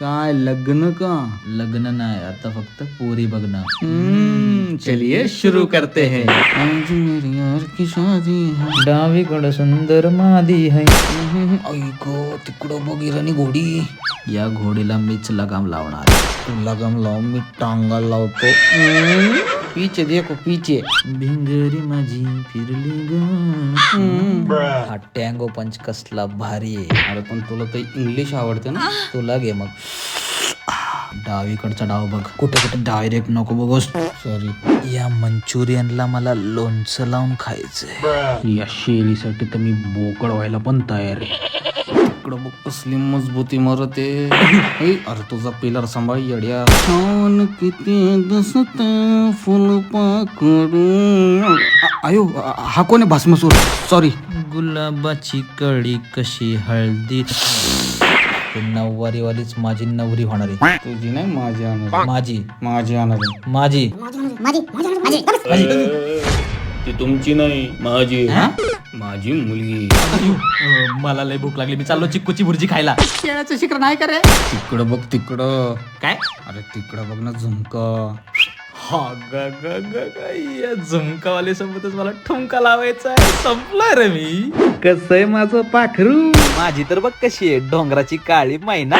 काय लग्न का? लग्न नाही, आता फक्त पोरी बघणं. चलिए शुरू करते हैं. आज मेरी यार की शादी है. डावीकडं सुंदर मादी है. ऐको तिकडं बघ इराणी घोडी. या घोडीला मीच लगाम लावणार. तू लगाम लाव, मी टांगा लावतो. पीछे देखो पीछे. भिंगरी माझी फिरली ग. हा टँगो पंच कसला भारी आहे. अरे पण तुला तर इंग्लिश आवडते ना. तुला घे मग. डावीकडचा डाव बघ. कुठे डायरेक्ट नको बघोस. सॉरी. या मंचुरियनला मला लोणचं लावून खायचंय. या शेरीसाठी तर मी बोकड व्हायला पण तयार आहे. तिकडं बघ कसली मजबूती मरते. अरे तुझा पिलर सांभाळ येड्या. छान किती दिसत फुल पाखरू. आयो हा कोण आहे भास्मसूर? सॉरी. गुलाबाची कळी कशी हळदी. नववारीवालीच माझी नवरी होणार आहे. तुझी नाही माझी आणणार. माझी माझी आणणार. माझी ती तुमची नाही माझी. माझी मुलगी. मला लय भूक लागली, मी चाललो चिक्कूची भुर्जी खायला. शेळ्याचं शिखर नाही का रे? तिकडं बघ तिकडं. काय? अरे तिकडं बघ ना झुमक. हा या झुमकावाले सोबतच मला ठुमका लावायचा आहे. संपलं रे मी. कसं आहे माझं पाखरू? माझी तर बघ कशी आहे, डोंगराची काळी मैना.